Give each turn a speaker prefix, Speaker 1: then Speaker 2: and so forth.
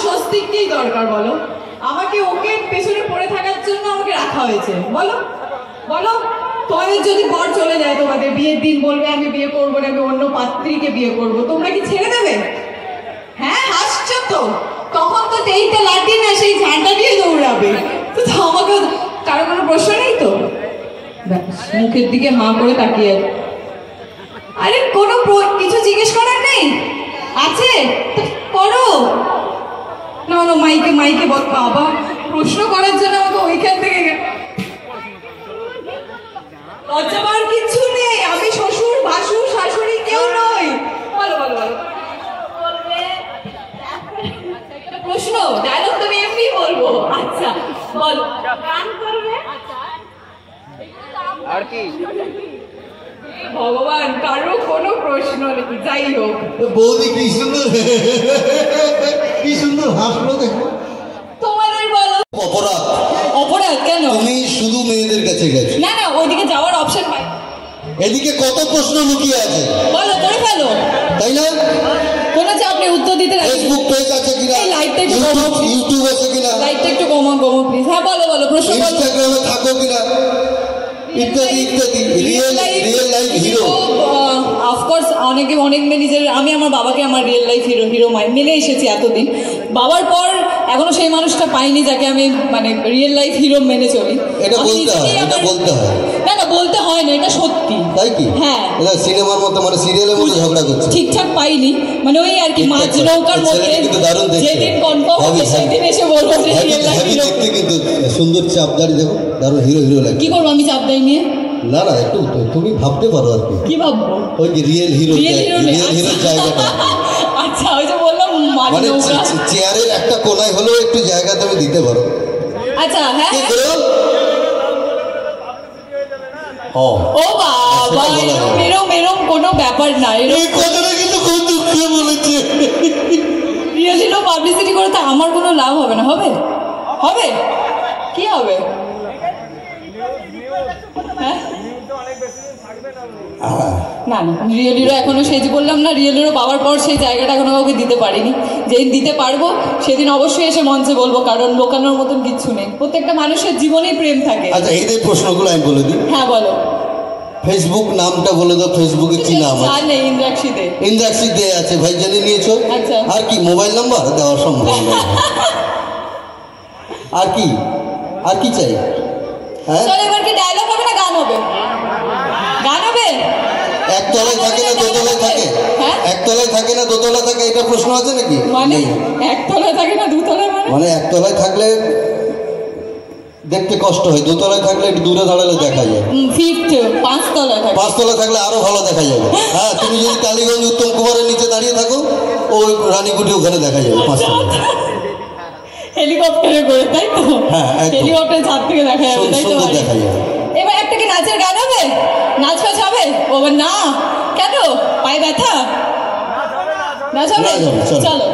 Speaker 1: স্বস্তিককেই দরকার বলো? আমাকে ওকে পেছনে পড়ে থাকার জন্য আমাকে রাখা হয়েছে, বলো বলো। তোমাদের যদি বর চলে যায়, তোমাদের বিয়ের দিন বলবে আমি বিয়ে করবো না, আমি অন্য পাত্রীকে বিয়ে করবো, তোমরা কি ছেড়ে দেবে? হ্যাঁ, হাসছো তো। তখন তো তেইটা লাঠি না, সেই ঝাঁটা দিয়ে দৌড়াবে। তো আমাকে কারো কোনো প্রশ্ন নেই তো? মুখের দিকে হাঁ করে তাকিয়ে, আরে কোনো কিছু জিজ্ঞেস করার নেই? আছে তো করো না। মাইকে মাইকে বল। বাবা প্রশ্ন করার জন্য আমাকে ওইখান থেকে লজ্জা পাওয়ার কিচ্ছু নেই। আমি শ্বশুর ভাসুর শাশুড়ি কেউ নই। বলো বলো বলো। প্রশ্ন ডায়লগ তুমি এমনি বলবো। আচ্ছা বলো। গান করবে আর কি? ভগবান, কারো কোনো প্রশ্ন নেই। যাই হোক,
Speaker 2: বৌদি কি সুন্দর, কি সুন্দর হাসলো দেখো।
Speaker 1: তোমাদের বলো।
Speaker 2: অপরাধ।
Speaker 1: অপরাধ কেন?
Speaker 2: তুমি শুধু মেয়েদের কাছে গেছো।
Speaker 1: না না, ওইদিকে যাওয়ার অপশন পাই।
Speaker 2: এদিকে কত প্রশ্ন লুকিয়ে আছে,
Speaker 1: বলো করে ফেলো,
Speaker 2: তাই না?
Speaker 1: কোনো চাপ নেই, উত্তর দিতে রাখি।
Speaker 2: ফেসবুক পেজ আছে কিনা,
Speaker 1: এই লাইটটা একটু কমো,
Speaker 2: ইউটিউব আছে কিনা,
Speaker 1: লাইটটা একটু কমো কমো প্লিজ। হ্যাঁ বলো বলো, প্রশ্ন বলো।
Speaker 2: ইনস্টাগ্রামে থাকো কিনা, ইত্যাদি ইত্যাদি। Real life hero.
Speaker 1: অফকোর্স অনেকে অনেক নিজের, আমি আমার বাবাকে আমার রিয়েল লাইফ হিরো মেনে এসেছি এতদিন। বাবার পর এখনো সেই মানুষটা পাইনি যাকে আমি মানে রিয়েল লাইফ হিরো মেনে চলি।
Speaker 2: এটা বলতে হয়, এটা বলতে হয়।
Speaker 1: না না, বলতে হয় না, এটা সত্যি।
Speaker 2: তাই কি?
Speaker 1: হ্যাঁ,
Speaker 2: এটা সিনেমার মতো, মানে সিরিয়ালের মতো ঝগড়া করছে।
Speaker 1: ঠিকঠাক পাইনি, মানে ওই আর কি মাঝ নৌকার মধ্যে। যেদিন কনফার্ম হবে সেদিন এসে বলবো যে রিয়েল লাইফ হিরো।
Speaker 2: দেখতে কিন্তু সুন্দর চাপদারি, দেখো দারুণ হিরো হিরো লাগে।
Speaker 1: কি করবো আমি চাপদারি নিয়ে?
Speaker 2: না না, একটু তুমি ভাবতে পারো আর কি।
Speaker 1: কি ভাববো?
Speaker 2: ওই যে রিয়েল হিরো, রিয়েল হিরো জায়গাটা।
Speaker 1: আচ্ছা, ওই যে বললাম
Speaker 2: মানে চেয়ারের একটা কোনায় হলেও একটু জায়গা তুমি দিতে পারো।
Speaker 1: আচ্ছা হ্যাঁ, ও বাবা, এরম এরম কোনো ব্যাপার না।
Speaker 2: এই কথাটা কিন্তু খুব দুঃখে বলেছে।
Speaker 1: রিয়েল হিরো পাবলিসিটি করে তো আমার কোনো লাভ হবে না। হবে হবে কি হবে? না না, রিয়েল হিরো এখনো, সেই যে বললাম না, রিয়েল হিরো পাওয়ার পর সেই জায়গাটা এখনো কাউকে দিতে পারিনি। যেদিন দিতে পারবো সেদিন অবশ্যই এসে মঞ্চে বলবো, কারণ লোকানোর মতন কিচ্ছু নেই। প্রত্যেকটা মানুষের জীবনেই প্রেম থাকে।
Speaker 2: আচ্ছা, এই প্রশ্নগুলো আমি বলে দিই।
Speaker 1: হ্যাঁ বলো।
Speaker 2: ফেসবুক নামটা বলে দাও, ফেসবুকে কি নাম আছে?
Speaker 1: জানি, ইন্দ্রাক্ষী দে।
Speaker 2: ইন্দ্রাক্ষী দে আছে, ভাই জেনে নিয়েছো।
Speaker 1: আচ্ছা,
Speaker 2: আর কি মোবাইল নাম্বার দেওয়া সম্ভব না? আর কি, আর কি চাই? হ্যাঁ,
Speaker 1: চলো এবার কি ডায়লগ হবে না গান হবে? গান হবে।
Speaker 2: একতলায় থাকে না দোতলায় থাকে? একতলায় থাকে না দোতলায় থাকে, এটা প্রশ্ন আছে নাকি?
Speaker 1: মানে একতলায় থাকে না দুতলায়?
Speaker 2: মানে একতলায় থাকলে দেখতে কষ্ট হয়, দোতলায় থাকলে একটু দূরে দাঁড়ালে দেখা যায়। পাঁচতলায় থাকলে আরো ভালো দেখা যাবে। হ্যাঁ, তুমি যদি কালীগঞ্জ উত্তম কুমারের নিচে দাঁড়িয়ে থাকো, ওই রানীকুটি ওখানে দেখা যাবে পাঁচতলায়।
Speaker 1: হেলিকপ্টারে করে, তাই তো?
Speaker 2: হ্যাঁ,
Speaker 1: হেলিকপ্টার ছাদ থেকে দেখা যাবে, তাই তো?
Speaker 2: দেখা যাবে।
Speaker 1: এবার একটা কি নাচের গান হবে? নাচ ফাচ হবে? ও না, কেন? পায়ে ব্যথা? নাচ হবে? চলো।